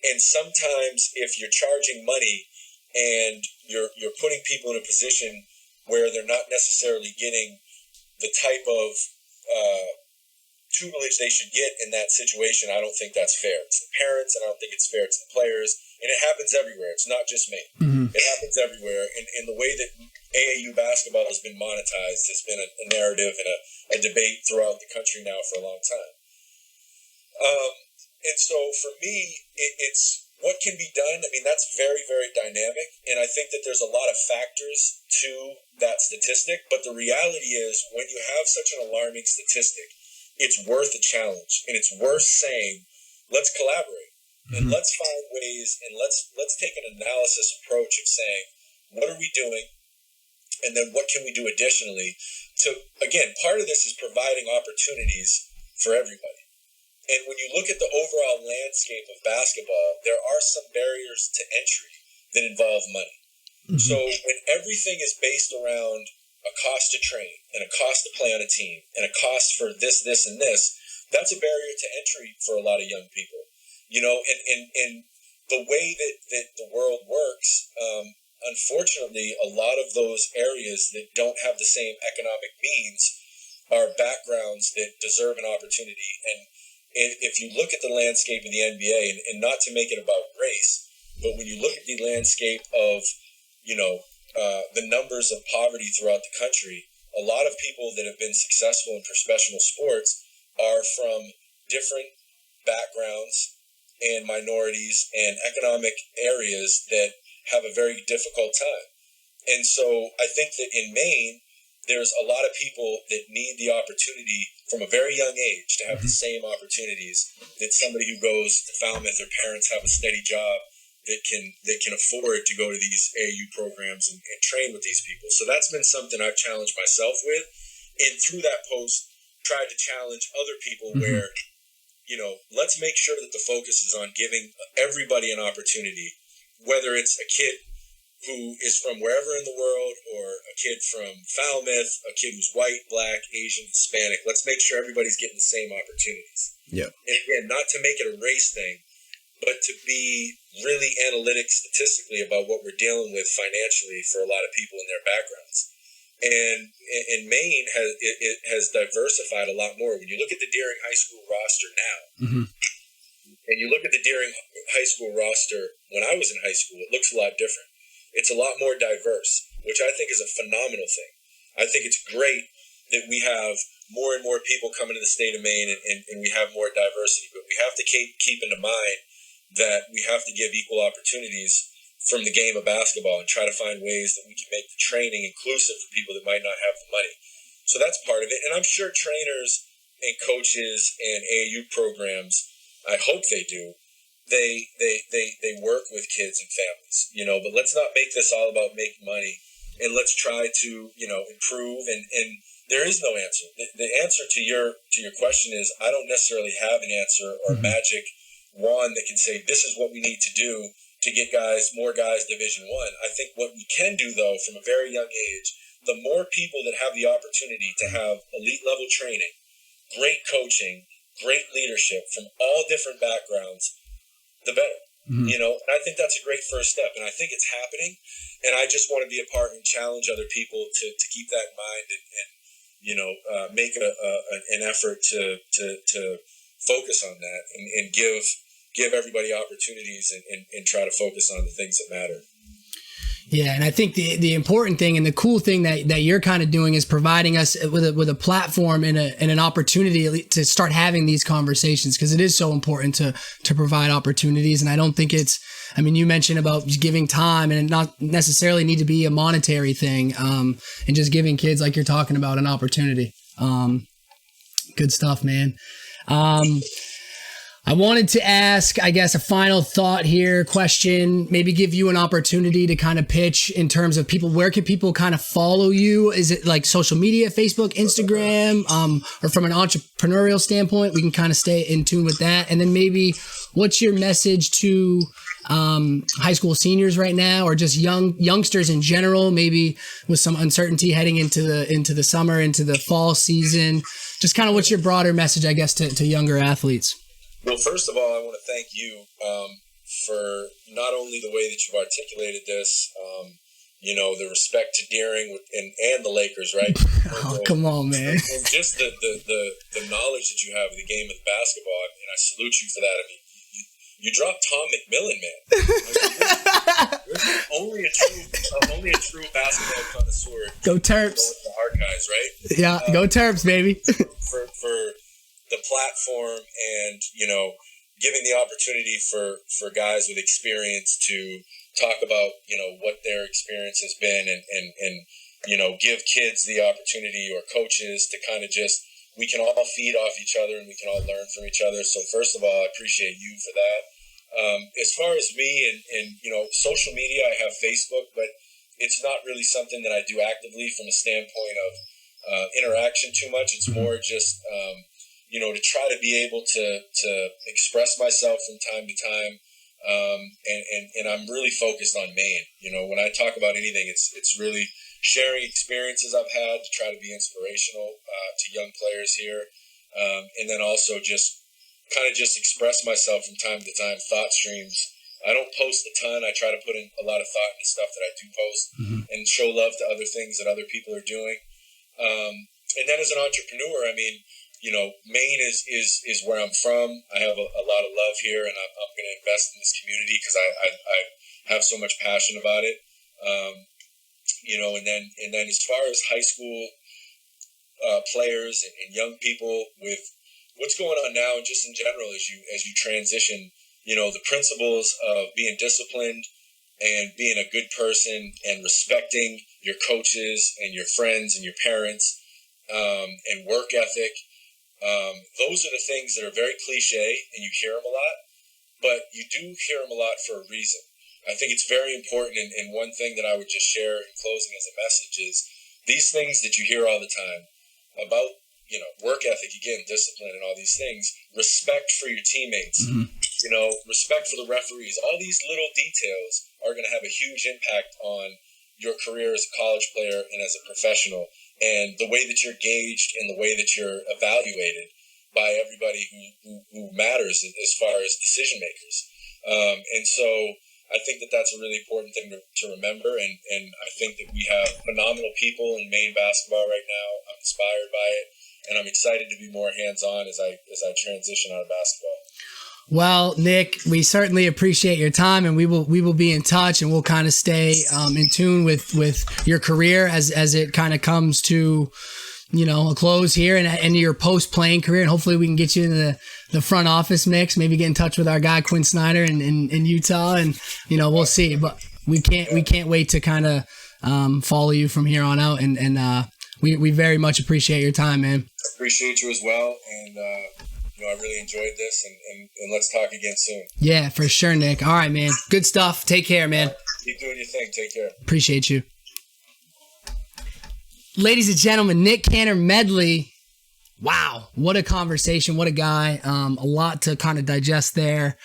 B: And sometimes if you're charging money and you're putting people in a position where they're not necessarily getting the type of tutelage they should get in that situation, I don't think that's fair to the parents, and I don't think it's fair to the players. And it happens everywhere. It's not just me.
A: Mm-hmm.
B: It happens everywhere. And the way that AAU basketball has been monetized has been a narrative and a debate throughout the country now for a long time. And so for me, it's what can be done? I mean, that's very, very dynamic. And I think that there's a lot of factors to that statistic. But the reality is, when you have such an alarming statistic, it's worth a challenge. And it's worth saying, let's collaborate. And let's find ways, and let's take an analysis approach of saying, what are we doing? And then what can we do additionally to, again, part of this is providing opportunities for everybody. And when you look at the overall landscape of basketball, there are some barriers to entry that involve money. So when everything is based around a cost to train and a cost to play on a team and a cost for this, and this, that's a barrier to entry for a lot of young people. You know, and the way that the world works, unfortunately, a lot of those areas that don't have the same economic means are backgrounds that deserve an opportunity. And if you look at the landscape of the NBA, and not to make it about race, but when you look at the landscape of, you know, the numbers of poverty throughout the country, a lot of people that have been successful in professional sports are from different backgrounds and minorities and economic areas that have a very difficult time. And so I think that in Maine, there's a lot of people that need the opportunity from a very young age to have the same opportunities that somebody who goes to Falmouth, their parents have a steady job that can afford to go to these AAU programs and train with these people. So that's been something I've challenged myself with. And through that post, tried to challenge other people where, you know, let's make sure that the focus is on giving everybody an opportunity, whether it's a kid who is from wherever in the world or a kid from Falmouth, a kid who's white, black, Asian, Hispanic. Let's make sure everybody's getting the same opportunities. Yeah. And again, not to make it a race thing, but to be really analytic statistically about what we're dealing with financially for a lot of people in their backgrounds. And Maine has diversified a lot more. When you look at the Deering High School roster now, and you look at the Deering High School roster when I was in high school, it looks a lot different. It's a lot more diverse, which I think is a phenomenal thing. I think it's great that we have more and more people coming to the state of Maine and we have more diversity. But we have to keep in mind that we have to give equal opportunities from the game of basketball and try to find ways that we can make the training inclusive for people that might not have the money. So that's part of it. And I'm sure trainers and coaches and AAU programs, I hope they do, they work with kids and families, you know, but let's not make this all about making money, and let's try to, you know, improve. And there is no answer. The answer to your question is, I don't necessarily have an answer or a magic wand that can say, this is what we need to do to get more guys Division I. I think what we can do, though, from a very young age, the more people that have the opportunity to have elite level training, great coaching, great leadership from all different backgrounds, the better. You know, and I think that's a great first step, and I think it's happening, and I just want to be a part and challenge other people to keep that in mind and you know, make an effort to focus on that and give everybody opportunities and try to focus on the things that matter.
A: Yeah, and I think the important thing and the cool thing that you're kind of doing is providing us with a platform and an opportunity to start having these conversations, because it is so important to provide opportunities. And I don't think I mean, you mentioned about giving time, and it not necessarily need to be a monetary thing, and just giving kids, like you're talking about, an opportunity. Good stuff, man. I wanted to ask, I guess, a final thought here, question, maybe give you an opportunity to kind of pitch in terms of people. Where can people kind of follow you? Is it like social media, Facebook, Instagram, or from an entrepreneurial standpoint, we can kind of stay in tune with that. And then maybe what's your message to high school seniors right now, or just youngsters in general, maybe with some uncertainty heading into the summer, into the fall season? Just kind of what's your broader message, I guess, to younger athletes?
B: Well, first of all, I want to thank you for not only the way that you've articulated this, you know, the respect to Deering and the Lakers, right?
A: Oh, come on, man.
B: And just the knowledge that you have of the game of basketball, and I salute you for that. I mean, you dropped Tom McMillan, man. You're only a true basketball connoisseur.
A: Go Terps.
B: Go with the archives, right?
A: Yeah, go Terps, baby.
B: for the platform and, you know, giving the opportunity for guys with experience to talk about, what their experience has been and give kids the opportunity, or coaches, to kind of we can all feed off each other and we can all learn from each other. So first of all, I appreciate you for that. As far as me and social media, I have Facebook, but it's not really something that I do actively from a standpoint of interaction too much. It's more just, to try to be able to express myself from time to time. And I'm really focused on Maine. When I talk about anything, it's really sharing experiences I've had to try to be inspirational to young players here. And then also just express myself from time to time, thought streams. I don't post a ton. I try to put in a lot of thought into stuff that I do post, and show love to other things that other people are doing. And then as an entrepreneur, I mean, Maine is where I'm from. I have a lot of love here, and I'm going to invest in this community because I have so much passion about it. And then as far as high school players and young people, with what's going on now, and just in general, as you transition, the principles of being disciplined and being a good person and respecting your coaches and your friends and your parents, and work ethic. Those are the things that are very cliche, and you hear them a lot, but you do hear them a lot for a reason. I think it's very important, and one thing that I would just share in closing as a message is these things that you hear all the time about, work ethic, again, discipline and all these things, respect for your teammates, respect for the referees. All these little details are going to have a huge impact on your career as a college player and as a professional, and the way that you're gauged and the way that you're evaluated by everybody who matters as far as decision makers. And so I think that that's a really important thing to remember, and I think that we have phenomenal people in Maine basketball right now. I'm inspired by it, and I'm excited to be more hands-on as I transition out of basketball.
A: Well, Nick, we certainly appreciate your time, and we will be in touch, and we'll kind of stay in tune with your career as it kind of comes to a close here, and your post-playing career, and hopefully we can get you in the front office mix, maybe get in touch with our guy Quinn Snyder in Utah, and we'll see. But we can't wait to kind of follow you from here on out, and we very much appreciate your time, man.
B: Appreciate you as well, and I really enjoyed this, and let's talk again soon.
A: Yeah, for sure, Nick. All right, man. Good stuff. Take care, man.
B: Keep doing your thing. Take care.
A: Appreciate you. Ladies and gentlemen, Nick Caner-Medley. Wow, what a conversation. What a guy. A lot to kind of digest there.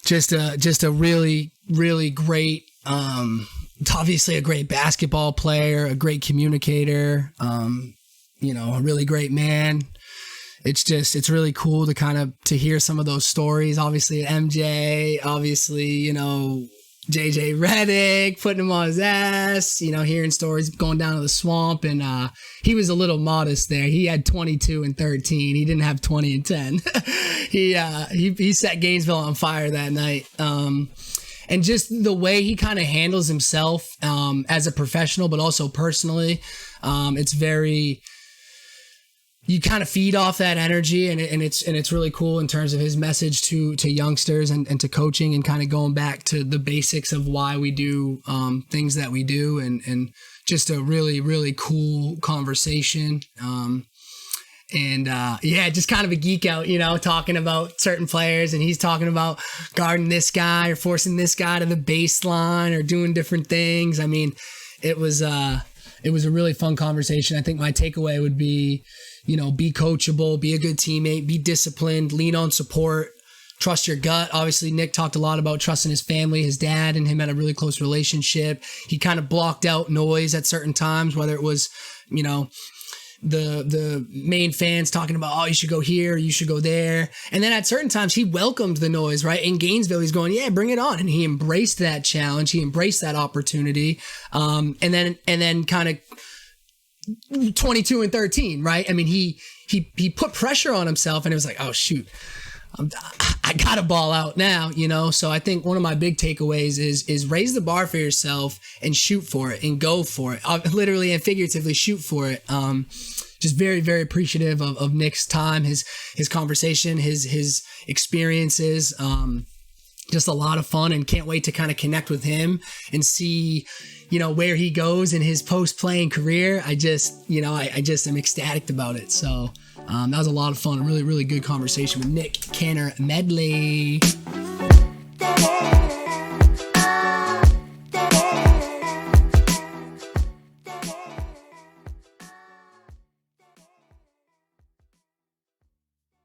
A: Just a really, really great, obviously a great basketball player, a great communicator, a really great man. It's really cool to hear some of those stories. Obviously at MJ, obviously, JJ Redick putting him on his ass, hearing stories going down to the swamp. And he was a little modest there. He had 22 and 13. He didn't have 20 and 10. He set Gainesville on fire that night. And just the way he kind of handles himself as a professional, but also personally, it's very... You kind of feed off that energy, and it's really cool in terms of his message to youngsters and to coaching, and kind of going back to the basics of why we do things that we do, and just a really, really cool conversation. Just kind of a geek out, talking about certain players, and he's talking about guarding this guy or forcing this guy to the baseline or doing different things. I mean, it was a really fun conversation. I think my takeaway would be, be coachable, be a good teammate, be disciplined, lean on support, trust your gut. Obviously, Nick talked a lot about trusting his family. His dad and him had a really close relationship. He kind of blocked out noise at certain times, whether it was, the main fans talking about, oh, you should go here, you should go there. And then at certain times he welcomed the noise, right? In Gainesville, he's going, yeah, bring it on. And he embraced that challenge. He embraced that opportunity. And then kind of 22 and 13, right? I mean, he put pressure on himself, and it was like, oh shoot, I gotta ball out now, So I think one of my big takeaways is raise the bar for yourself and shoot for it and go for it. Literally and figuratively shoot for it. just very, very appreciative of Nick's time, his conversation, his experiences. Just a lot of fun, and can't wait to kind of connect with him and see, where he goes in his post-playing career. I just am ecstatic about it. So that was a lot of fun. A really, really good conversation with Nick Caner-Medley.